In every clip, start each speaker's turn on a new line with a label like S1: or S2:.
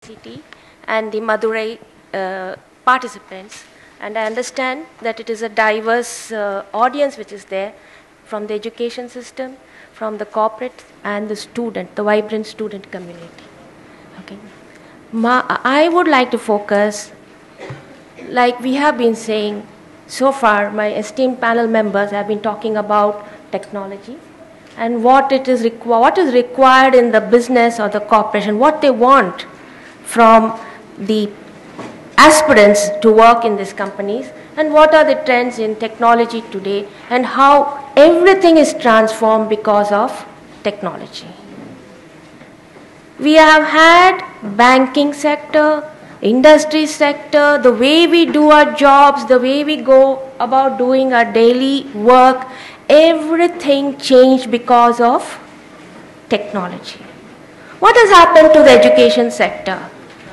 S1: University and the Madurai participants, and I understand that it is a diverse audience which is there from the education system, from the corporate and the student, the vibrant student community. Okay. I would like to focus, like we have been saying so far, my esteemed panel members have been talking about technology and what is required in the business or the corporation, what they want from the aspirants to work in these companies, and what are the trends in technology today, and how everything is transformed because of technology. We have had banking sector, industry sector, the way we do our jobs, the way we go about doing our daily work, everything changed because of technology. What has happened to the education sector?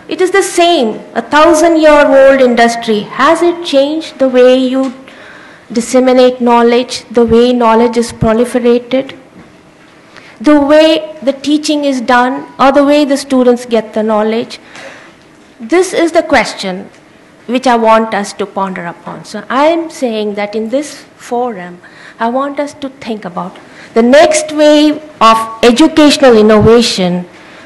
S1: It is the same, 1,000-year-old industry. Has it changed the way you disseminate knowledge, the way knowledge is proliferated, the way the teaching is done, or the way the students get the knowledge? This is the question which I want us to ponder upon. So I am saying that in this forum, I want us to think about the next wave of educational innovation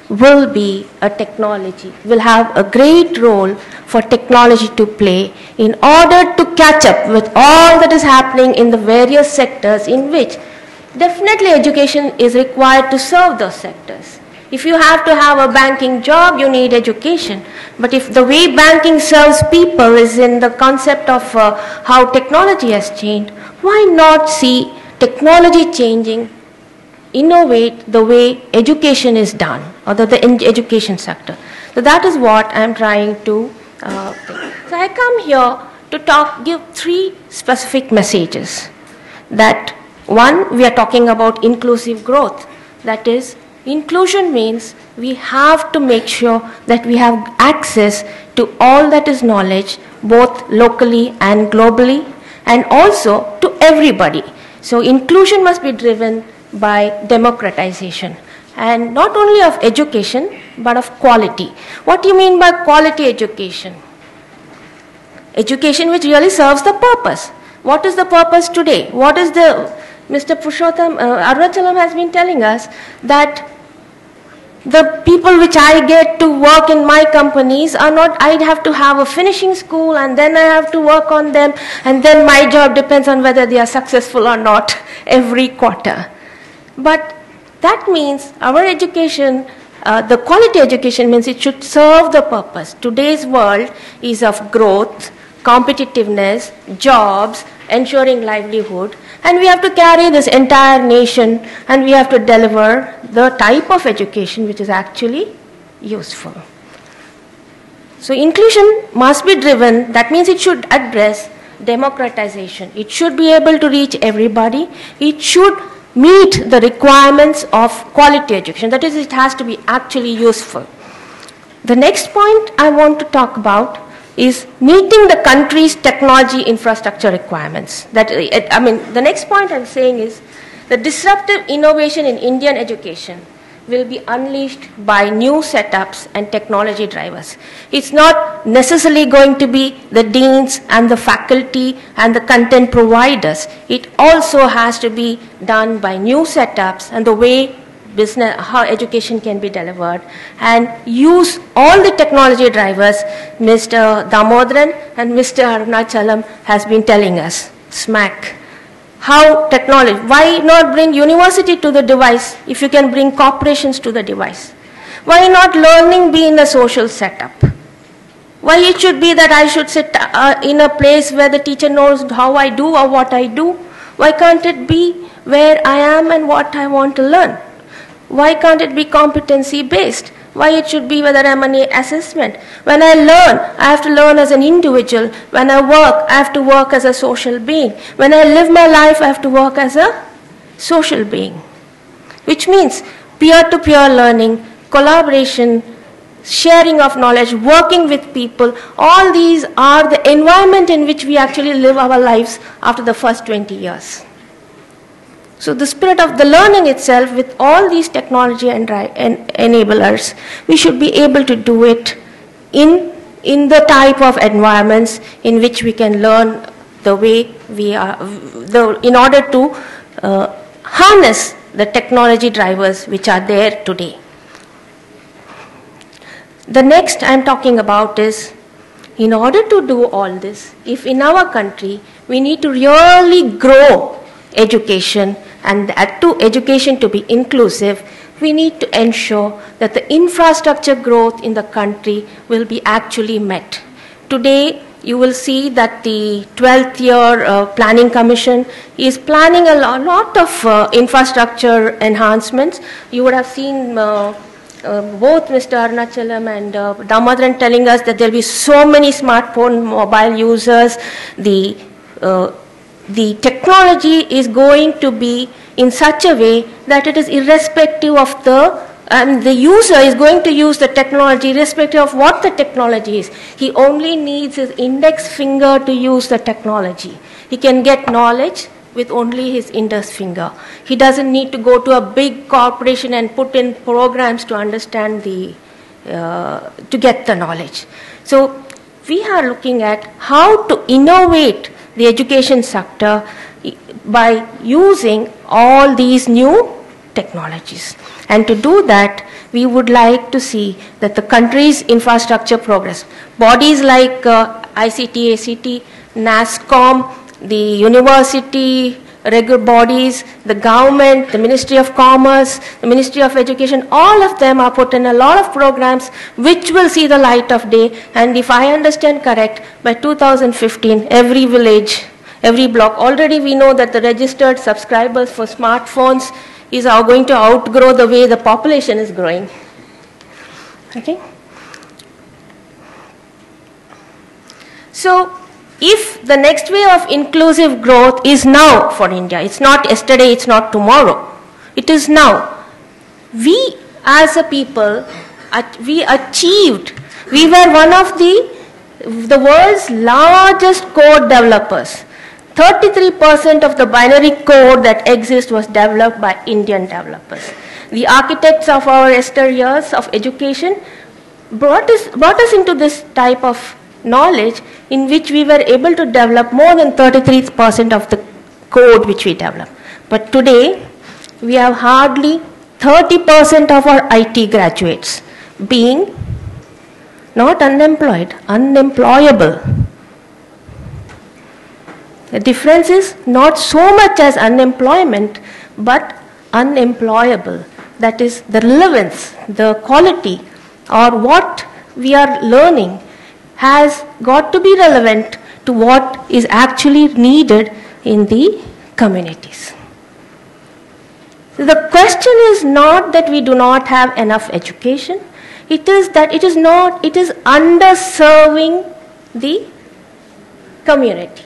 S1: will be a technology, will have a great role for technology to play in order to catch up with all that is happening in the various sectors in which definitely education is required to serve those sectors. If you have to have a banking job, you need education. But if the way banking serves people is in the concept of how technology has changed, why not see technology changing, innovate the way education is done, or the education sector? So that is what I am trying to think. So I come here to give three specific messages. That one, we are talking about inclusive growth. That is, inclusion means we have to make sure that we have access to all that is knowledge, both locally and globally, and also to everybody. So inclusion must be driven by democratization, and not only of education, but of quality. What do you mean by quality education? Education which really serves the purpose. What is the purpose today? What is the, Mr. Purushottam, Arunachalam has been telling us that the people which I get to work in my companies are not, I'd have to have a finishing school and then I have to work on them, and then my job depends on whether they are successful or not every quarter. But that means our education, the quality education means it should serve the purpose. Today's world is of growth, competitiveness, jobs, ensuring livelihood, and we have to carry this entire nation, and we have to deliver the type of education which is actually useful. So inclusion must be driven, that means it should address democratization. It should be able to reach everybody. It should meet the requirements of quality education. That is, it has to be actually useful. The next point I want to talk about is meeting the country's technology infrastructure requirements. The next point I'm saying is the disruptive innovation in Indian education will be unleashed by new setups and technology drivers. It's not necessarily going to be the deans and the faculty and the content providers. It also has to be done by new setups and the way business, how education can be delivered, and use all the technology drivers Mr. Damodaran and Mr. Arunachalam has been telling us. SMAC. How technology, why not bring university to the device if you can bring corporations to the device? Why not learning be in a social setup? Why it should be that I should sit in a place where the teacher knows how I do or what I do? Why can't it be where I am and what I want to learn? Why can't it be competency based? Why it should be whether I'm an assessment? When I learn, I have to learn as an individual. When I work, I have to work as a social being. When I live my life, I have to work as a social being. Which means peer-to-peer learning, collaboration, sharing of knowledge, working with people, all these are the environment in which we actually live our lives after the first 20 years. So the spirit of the learning itself, with all these technology and enablers, we should be able to do it in the type of environments in which we can learn the way we are, in order to harness the technology drivers which are there today. The next I'm talking about is, in order to do all this, if in our country we need to really grow education, and education to be inclusive, we need to ensure that the infrastructure growth in the country will be actually met. Today, you will see that the 12th year planning commission is planning a lot of infrastructure enhancements. You would have seen both Mr. Arunachalam and Damodaran telling us that there will be so many smartphone mobile users. The technology is going to be in such a way that it is irrespective of the user is going to use the technology irrespective of what the technology is. He only needs his index finger to use the technology. He can get knowledge with only his index finger. He doesn't need to go to a big corporation and put in programs to understand to get the knowledge. So we are looking at how to innovate the education sector by using all these new technologies. And to do that, we would like to see that the country's infrastructure progress. Bodies like ICTACT, NASSCOM, the university, regular bodies, the government, the Ministry of Commerce, the Ministry of Education, all of them are put in a lot of programs which will see the light of day. And if I understand correct, by 2015, every village, every block, already we know that the registered subscribers for smartphones is going to outgrow the way the population is growing. Okay? So, if the next way of inclusive growth is now for India, it's not yesterday, it's not tomorrow, it is now. We as a people, we were one of the world's largest code developers. 33% of the binary code that exists was developed by Indian developers. The architects of our years of education brought us into this type of knowledge in which we were able to develop more than 33% of the code which we developed. But today, we have hardly 30% of our IT graduates being not unemployed, unemployable. The difference is not so much as unemployment, but unemployable. That is the relevance, the quality, or what we are learning has got to be relevant to what is actually needed in the communities. So the question is not that we do not have enough education. It is that it is underserving the community.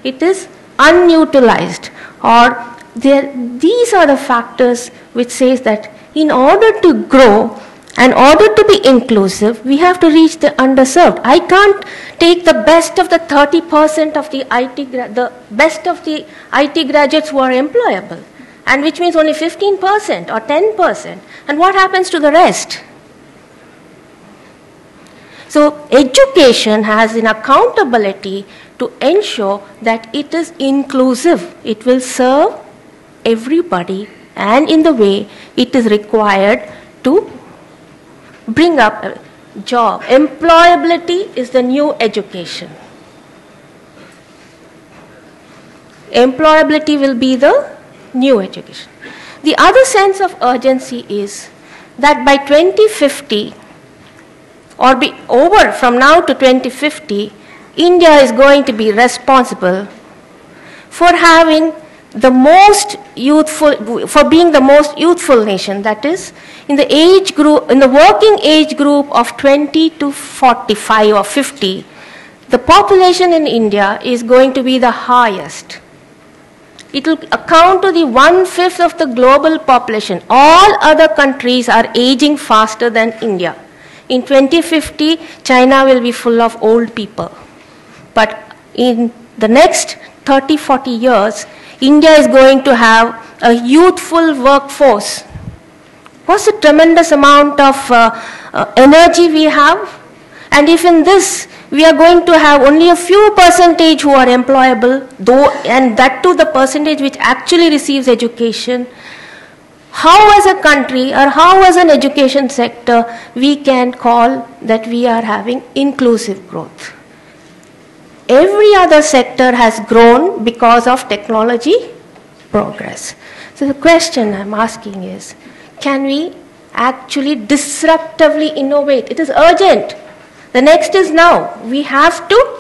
S1: It is unutilized, or these are the factors which says that in order to grow, in order to be inclusive, we have to reach the underserved. I can't take the best of the 30% of the best of the IT graduates who are employable, and which means only 15% or 10%. And what happens to the rest? So education has an accountability to ensure that it is inclusive. It will serve everybody and in the way it is required to bring up a job. Employability is the new education. Employability will be the new education. The other sense of urgency is that by 2050, or be over from now to 2050, India is going to be responsible for having the most youthful, for being the most youthful nation. That is, in the age group, in the working age group of 20 to 45 or 50, the population in India is going to be the highest. It will account to the 1/5 of the global population. All other countries are aging faster than India. In 2050, China will be full of old people. But in the next 30, 40 years, India is going to have a youthful workforce. What's the tremendous amount of energy we have? And if in this we are going to have only a few percentage who are employable, though, and that too the percentage which actually receives education, how as a country or how as an education sector we can call that we are having inclusive growth? Every other sector has grown because of technology progress. So the question I'm asking is, can we actually disruptively innovate? It is urgent. The next is now. We have to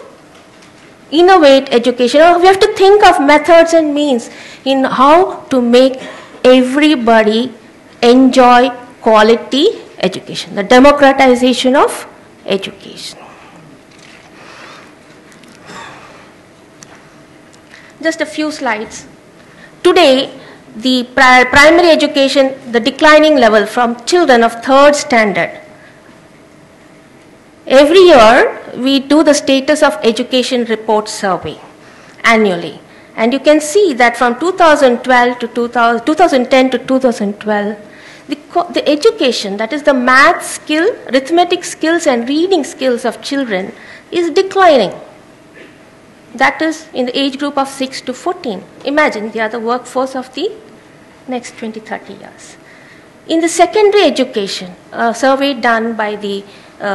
S1: innovate education. We have to think of methods and means in how to make everybody enjoy quality education. The democratization of education. Just a few slides. Today, the primary education, the declining level from children of 3rd standard. Every year, we do the status of education report survey annually. And you can see that from 2010 to 2012, the education, that is the math skill, arithmetic skills and reading skills of children is declining. That is in the age group of 6 to 14. Imagine, they are the workforce of the next 20, 30 years. In the secondary education, a survey done by the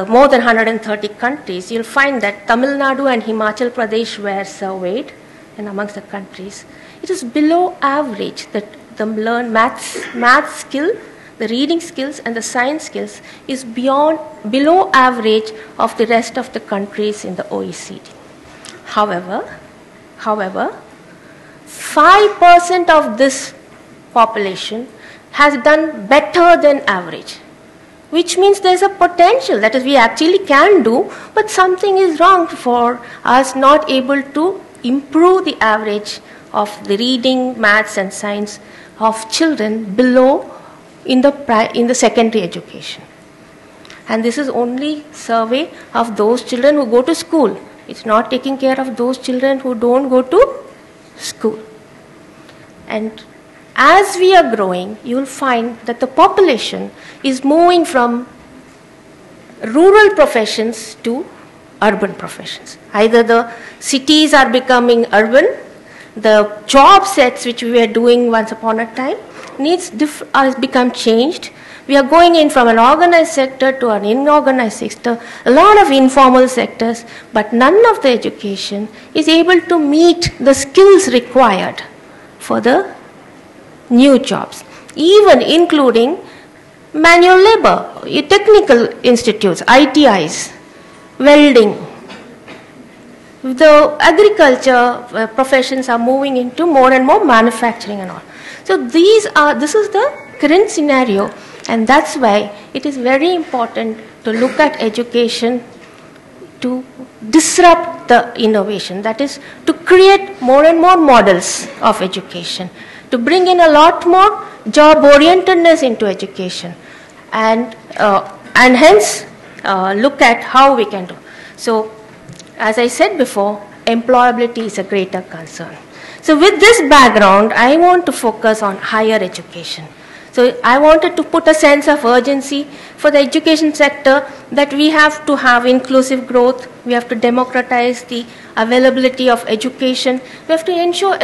S1: more than 130 countries, you'll find that Tamil Nadu and Himachal Pradesh were surveyed, and amongst the countries, it is below average that the learn math skill, the reading skills and the science skills is below average of the rest of the countries in the OECD. However, 5% of this population has done better than average, which means there's a potential, that is, we actually can do, but something is wrong for us not able to improve the average of the reading, maths and science of children below in the secondary education. And this is only survey of those children who go to school. It's not taking care of those children who don't go to school. And as we are growing, you'll find that the population is moving from rural professions to urban professions. Either the cities are becoming urban, the job sets which we were doing once upon a time has become changed. We are going in from an organized sector to an inorganized sector, a lot of informal sectors, but none of the education is able to meet the skills required for the new jobs, even including manual labor, technical institutes, ITIs, welding. The agriculture professions are moving into more and more manufacturing and all. So this is the current scenario, and that's why it is very important to look at education to disrupt the innovation, that is to create more and more models of education, to bring in a lot more job-orientedness into education, and hence look at how we can do. So, as I said before, employability is a greater concern. So with this background, I want to focus on higher education. So I wanted to put a sense of urgency for the education sector that we have to have inclusive growth, we have to democratize the availability of education, we have to ensure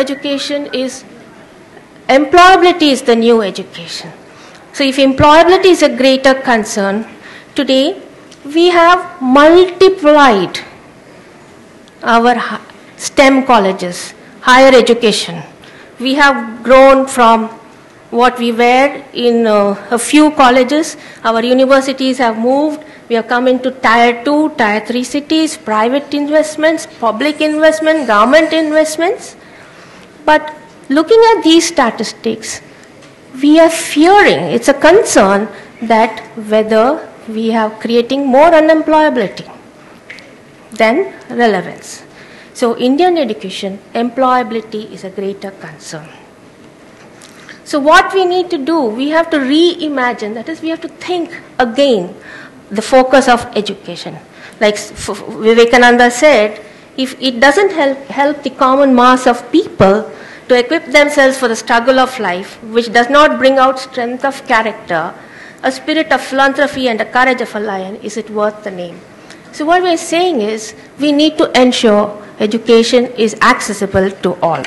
S1: employability is the new education. So if employability is a greater concern, today we have multiplied our STEM colleges, higher education. We have grown from what we were in a few colleges. Our universities have moved. We have come into tier 2, tier 3 cities, private investments, public investment, government investments. But looking at these statistics, we are fearing, it's a concern that whether we are creating more unemployability than relevance. So Indian education, employability is a greater concern. So what we need to do, we have to reimagine, that is we have to think again the focus of education. Like Vivekananda said, if it doesn't help the common mass of people to equip themselves for the struggle of life, which does not bring out strength of character, a spirit of philanthropy and the courage of a lion, is it worth the name? So what we're saying is we need to ensure education is accessible to all.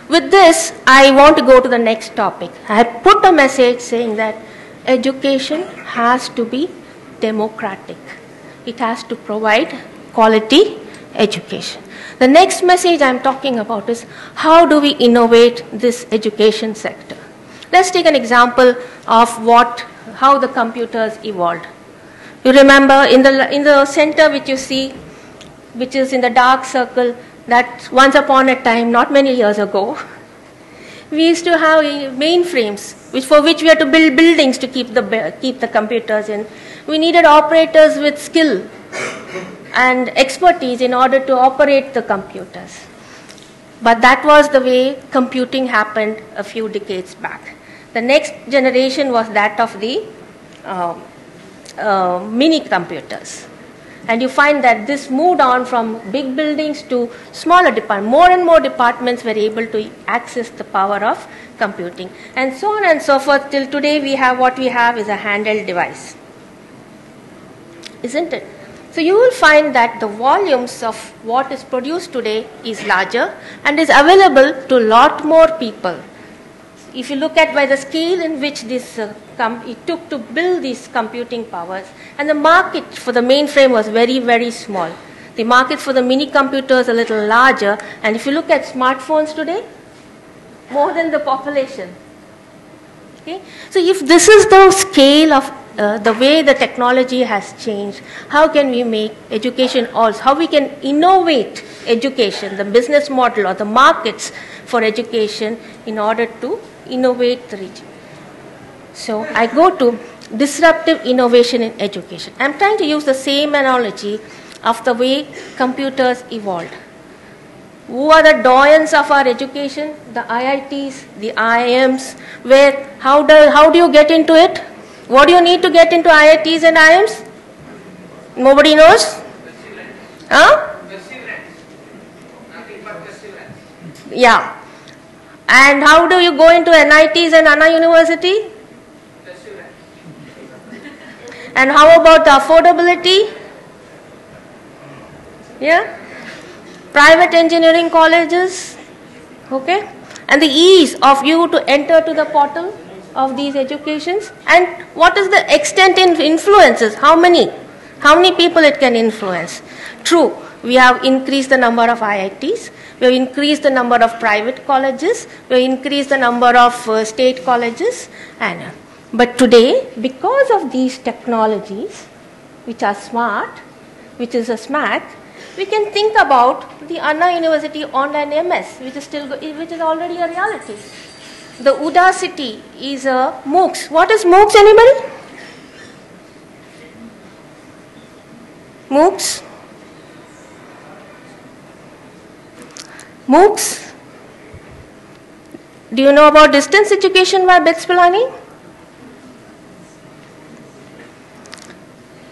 S1: With this, I want to go to the next topic. I have put a message saying that education has to be democratic. It has to provide quality education. The next message I'm talking about is how do we innovate this education sector? Let's take an example of how the computers evolved. You remember in the center which you see, which is in the dark circle, that once upon a time, not many years ago, we used to have mainframes, for which we had to build buildings to keep the computers in. We needed operators with skill and expertise in order to operate the computers. But that was the way computing happened a few decades back. The next generation was that of the mini computers. And you find that this moved on from big buildings to smaller departments. More and more departments were able to access the power of computing. And so on and so forth. Till today, what we have is a handheld device. Isn't it? So you will find that the volumes of what is produced today is larger and is available to a lot more people. If you look at by the scale in which it took to build these computing powers, and the market for the mainframe was very, very small. The market for the mini computers a little larger, and if you look at smartphones today, more than the population. Okay? So if this is the scale of the way the technology has changed, how can we make education also, how we can innovate education, the business model or the markets for education in order to innovate the region. So I go to disruptive innovation in education. I'm trying to use the same analogy of the way computers evolved. Who are the doyens of our education? The IITs, the IIMs, how do you get into it? What do you need to get into IITs and IIMs? Nobody knows? Huh? Yeah. And how do you go into NITs and Anna University? And how about the affordability? Yeah. Private engineering colleges. Okay. And the ease of you to enter to the portal of these educations. And what is the extent in influences? How many people it can influence? True. We have increased the number of IITs. We have increased the number of private colleges. We have increased the number of state colleges. But today, because of these technologies, which are smart, which is a SMAC, we can think about the Anna University online MS, which is already a reality. The Udacity is a MOOCs. What is MOOCs, anybody? MOOCs? MOOCs. Do you know about distance education by BITS Pilani?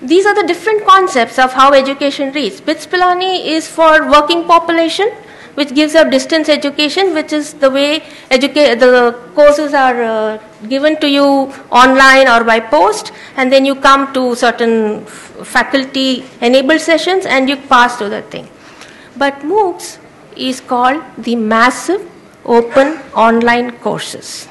S1: These are the different concepts of how education reads. BITS Pilani is for working population, which gives up distance education, which is the way the courses are given to you online or by post, and then you come to certain faculty-enabled sessions and you pass to the thing. But MOOCs is called the Massive Open Online Courses,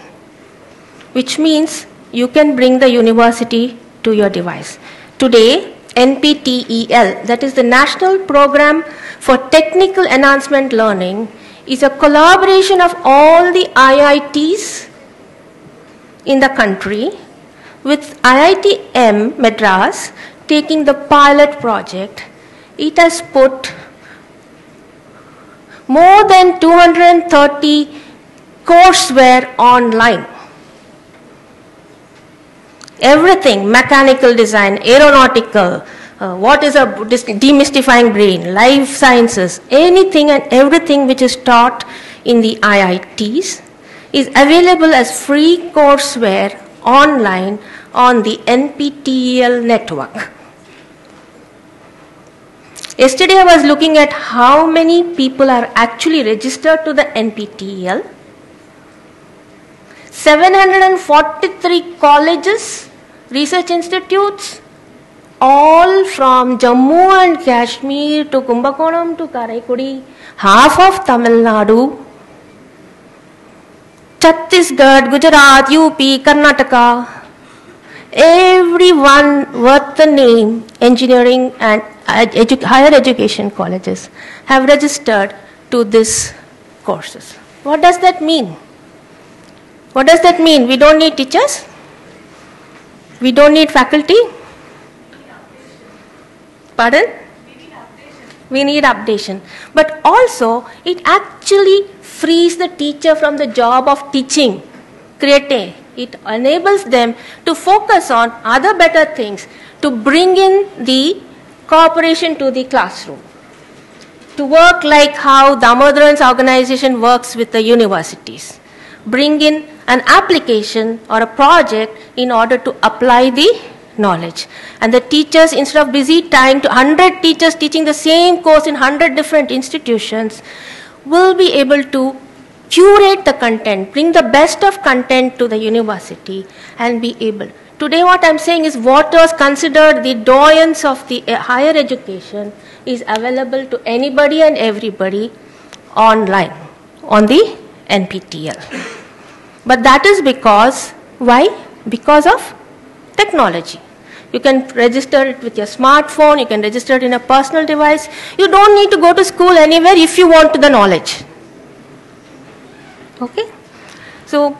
S1: which means you can bring the university to your device. Today, NPTEL, that is the National Program for Technical Enhancement Learning, is a collaboration of all the IITs in the country, with IIT Madras taking the pilot project. It has put more than 230 courseware online. Everything, mechanical design, aeronautical, what is a demystifying brain, life sciences, anything and everything which is taught in the IITs is available as free courseware online on the NPTEL network. Yesterday I was looking at how many people are actually registered to the NPTEL. 743 colleges, research institutes, all from Jammu and Kashmir to Kumbakonam to Karaikudi, half of Tamil Nadu, Chhattisgarh, Gujarat, UP, Karnataka, everyone worth the name, engineering and higher education colleges have registered to these courses. What does that mean? What does that mean? We don't need teachers? We don't need faculty? Pardon? We need updation. But also, it actually frees the teacher from the job of teaching, creating. It enables them to focus on other better things, to bring in the cooperation to the classroom, to work like how Damodaran's organization works with the universities. Bring in an application or a project in order to apply the knowledge. And the teachers, instead of busy time to 100 teachers teaching the same course in 100 different institutions, will be able to curate the content, bring the best of content to the university and be able. Today what I'm saying is what was considered the doyens of the higher education is available to anybody and everybody online on the NPTEL. But that is because, why? Because of technology. You can register it with your smartphone, you can register it in a personal device. You don't need to go to school anywhere if you want the knowledge. Okay? So,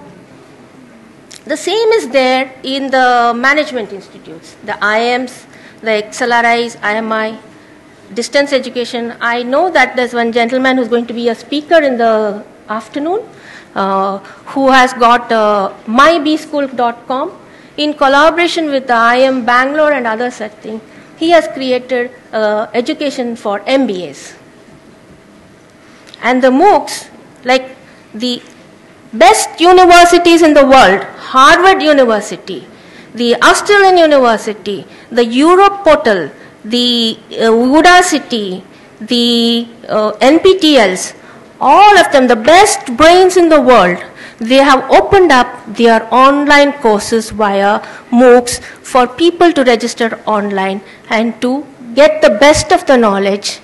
S1: the same is there in the management institutes, the IMs, the XLRIs, IMI, distance education. I know that there's one gentleman who's going to be a speaker in the afternoon who has got mybschool.com. In collaboration with the IM Bangalore and other such things, he has created education for MBAs. And the MOOCs, like the best universities in the world, Harvard University, the Australian University, the Europe Portal, the Udacity, the NPTELs, all of them, the best brains in the world, they have opened up their online courses via MOOCs for people to register online and to get the best of the knowledge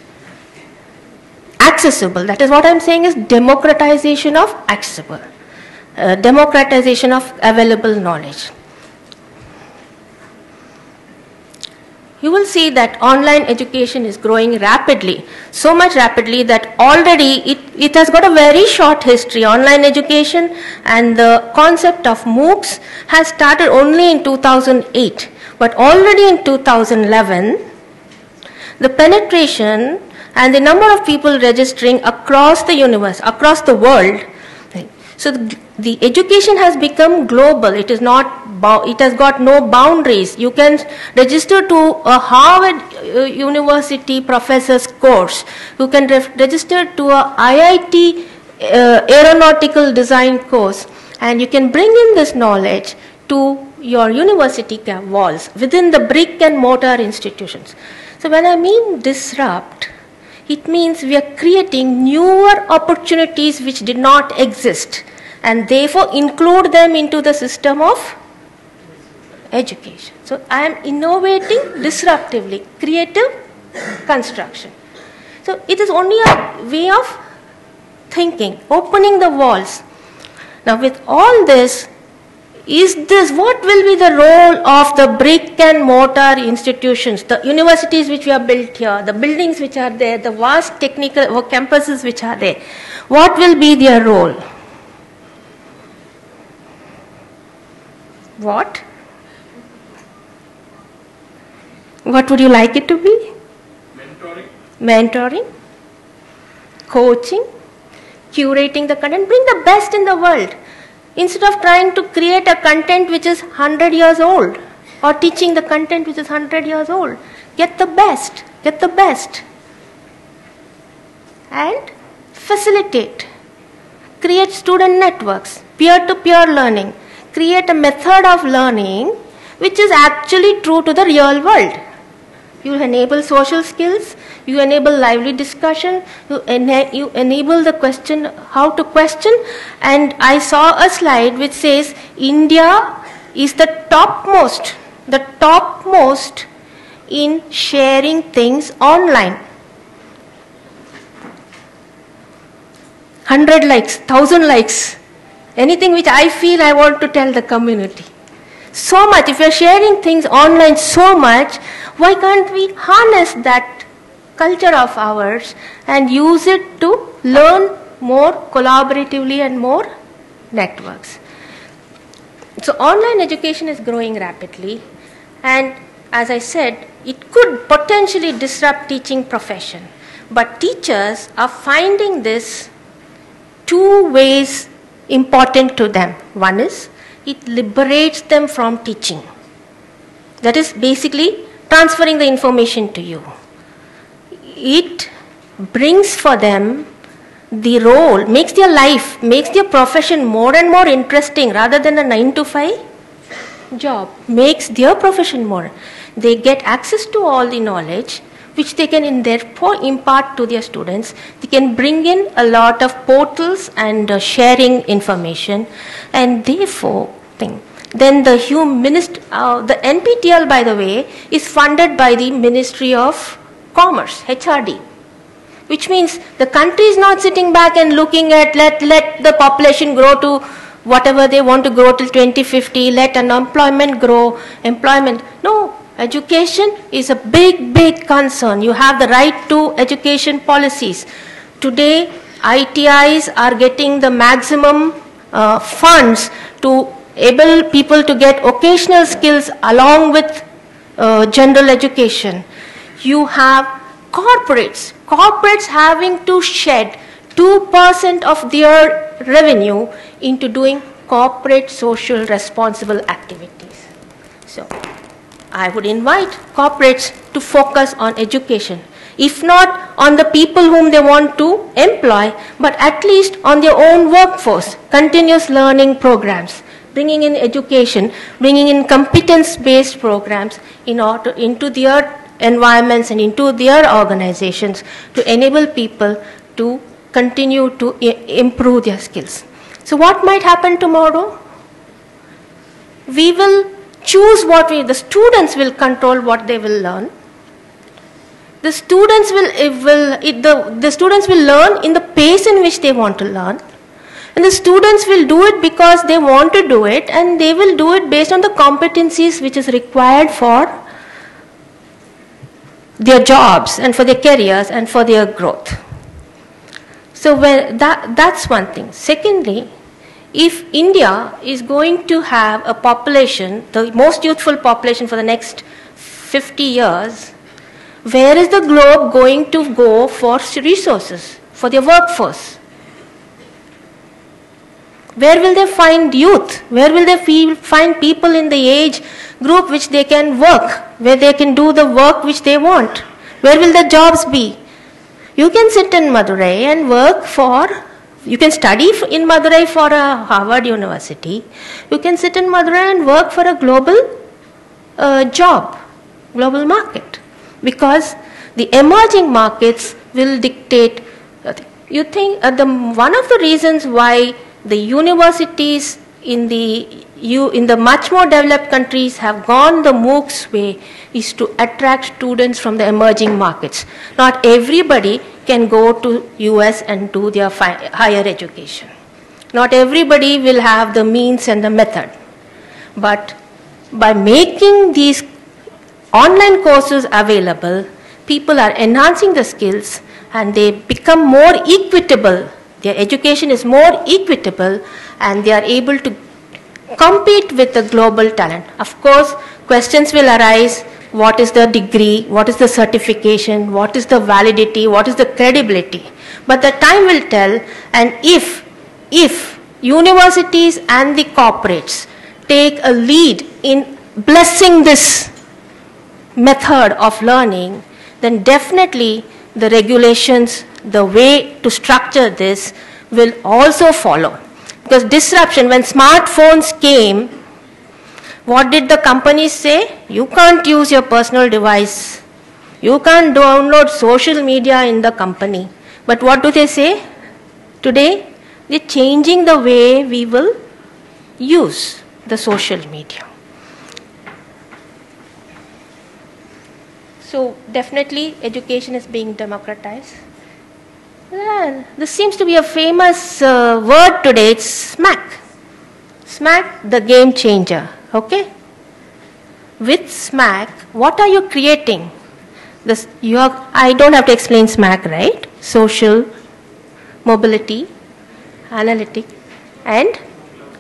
S1: accessible. That is what I'm saying is democratization of accessible, democratization of available knowledge. You will see that online education is growing rapidly, so much rapidly that already it has got a very short history. Online education and the concept of MOOCs has started only in 2008, but already in 2011, the penetration and the number of people registering across the universe, across the world. So the education has become global. It is not. It has got no boundaries. You can register to a Harvard University professor's course. You can register to a IIT aeronautical design course, and you can bring in this knowledge to your university walls within the brick and mortar institutions. So when I mean disrupt, it means we are creating newer opportunities which did not exist, and therefore include them into the system of education. So I am innovating disruptively, creative construction. So it is only a way of thinking, opening the walls. Now with all this, what will be the role of the brick and mortar institutions, the universities which we have built here, the buildings which are there, the vast technical campuses which are there? What will be their role? What? What would you like it to be?
S2: Mentoring.
S1: Mentoring, coaching, curating the content, bring the best in the world. Instead of trying to create a content which is 100 years old or teaching the content which is 100 years old, get the best, and facilitate, create student networks, peer-to-peer learning, create a method of learning which is actually true to the real world. you enable social skills, you enable lively discussion, you enable the question, how to question. And I saw a slide which says India is the topmost in sharing things online. 100 likes, 1,000 likes, anything which I feel I want to tell the community. So much, if you're sharing things online so much, why can't we harness that culture of ours and use it to learn more collaboratively and more networks? So online education is growing rapidly, and as I said, it could potentially disrupt teaching profession. But teachers are finding this two ways important to them. One is, it liberates them from teaching. That is basically transferring the information to you. It brings for them the role, makes their life, makes their profession more and more interesting rather than a 9-to-5 job, makes their profession more. They get access to all the knowledge which they can therefore impart to their students. They can bring in a lot of portals and sharing information, and therefore then the Nptel, by the way, is funded by the Ministry of Commerce, HRD, which means the country is not sitting back and looking at let the population grow to whatever they want to grow till 2050, let unemployment grow, No, education is a big concern. You have the right to education policies. Today, ITIs are getting the maximum funds to enable people to get occasional skills along with general education. You have corporates having to shed 2% of their revenue into doing corporate social responsible activities. So I would invite corporates to focus on education, if not on the people whom they want to employ, but at least on their own workforce, continuous learning programs, bringing in education, bringing in competence-based programs into their environments and into their organizations to enable people to continue to improve their skills. So what might happen tomorrow? We will choose the students will control what they will learn. The students will learn in the pace in which they want to learn. And the students will do it because they want to do it, and they will do it based on the competencies which is required for their jobs and for their careers and for their growth. So that's one thing. Secondly, if India is going to have a population, the most youthful population for the next 50 years, where is the globe going to go for resources, for their workforce? Where will they find youth? Where will they find people in the age group which they can work, where they can do the work which they want? Where will the jobs be? You can sit in Madurai and you can study in Madurai for a Harvard University. You can sit in Madurai and work for a global job, global market. Because the emerging markets will dictate. You think one of the reasons why the universities in the much more developed countries have gone the MOOCs way is to attract students from the emerging markets. Not everybody can go to US and do their higher education. Not everybody will have the means and the method. But by making these online courses available, people are enhancing the skills and they become more equitable. Their education is more equitable and they are able to compete with the global talent. Of course, questions will arise. What is the degree? What is the certification? What is the validity? What is the credibility? But the time will tell, and if universities and the corporates take a lead in blessing this method of learning, then definitely the regulations, the way to structure this will also follow. Because disruption, when smartphones came, what did the companies say? You can't use your personal device You can't download social media in the company. But what do they say? Today, they're changing the way we will use the social media. So definitely education is being democratized. Yeah, this seems to be a famous word today. It's smack. Smack, the game changer. Okay? With smack, what are you creating? I don't have to explain smack, right? Social, mobility, analytic, and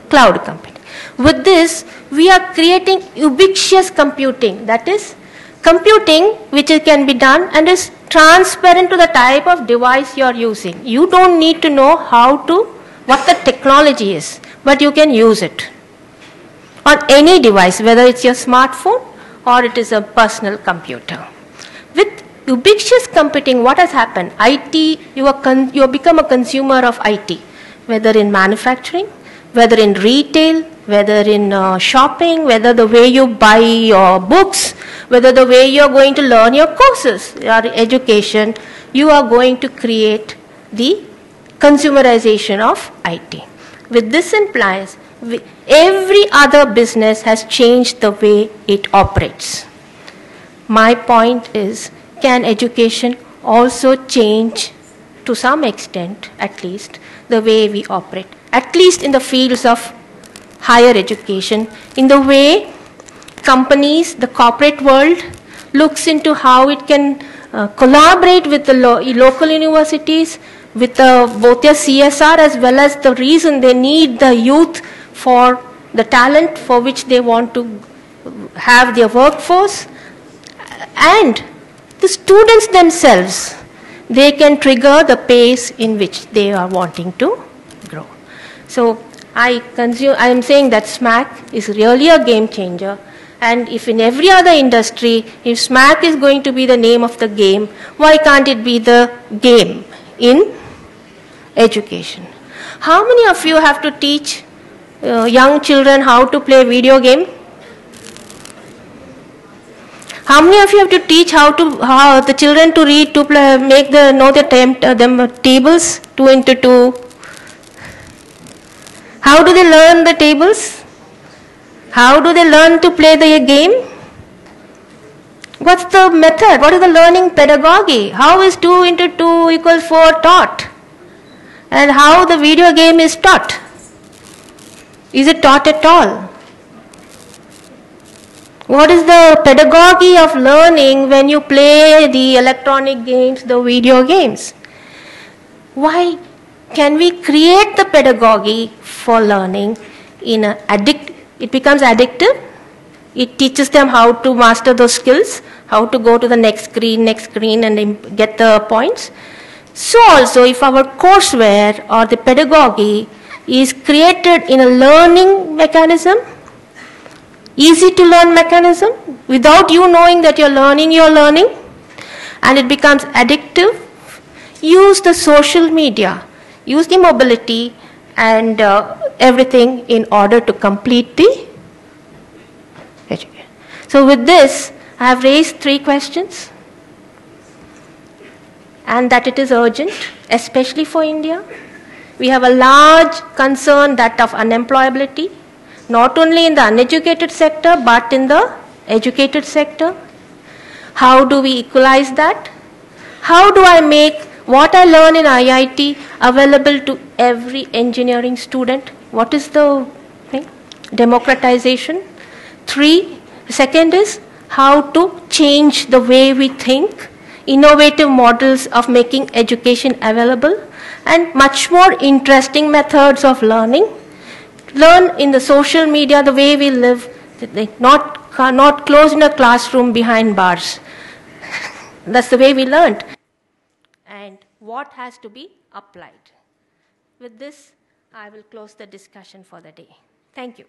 S1: cloud computing. With this, we are creating ubiquitous computing. That is, computing which can be done and is transparent to the type of device you are using. You don't need to know what the technology is, but you can use it on any device, whether it's your smartphone or it is a personal computer. With ubiquitous computing, what has happened? You have become a consumer of IT, whether in manufacturing, whether in retail, whether in shopping, whether the way you buy your books, whether the way you are going to learn your courses, your education, you are going to create the consumerization of IT. With this implies every other business has changed the way it operates. My point is, can education also change to some extent, at least, the way we operate, at least in the fields of higher education, in the way companies, the corporate world, looks into how it can collaborate with the local universities, with both their CSR as well as the reason they need the youth for the talent for which they want to have their workforce, and the students themselves, they can trigger the pace in which they are wanting to grow. So I am saying that SMAC is really a game changer, and if in every other industry, if SMAC is going to be the name of the game, why can't it be the game in education? How many of you have to teach young children how to play video game? How many of you have to teach how the children to read, to play, know the tables 2 into 2? How do they learn the tables? How do they learn to play the game? What's the method? What is the learning pedagogy? How is 2 into 2 equals 4 taught? And how the video game is taught? Is it taught at all? What is the pedagogy of learning when you play the electronic games, the video games? Why can we create the pedagogy for learning in it becomes addictive? It teaches them how to master those skills, how to go to the next screen and get the points. So also, if our courseware or the pedagogy is created in a learning mechanism, easy to learn mechanism, without you knowing that you're learning, and it becomes addictive, use the social media, use the mobility and everything in order to complete the education. So with this, I have raised 3 questions, and that it is urgent, especially for India. We have a large concern, that of unemployability, not only in the uneducated sector, but in the educated sector. How do we equalize that? How do I make what I learn in IIT available to every engineering student? What is the thing? Democratization. 3, second is how to change the way we think, innovative models of making education available, and much more interesting methods of learning. Learn in the social media the way we live, not closed in a classroom behind bars. That's the way we learned. And what has to be applied. With this, I will close the discussion for the day. Thank you.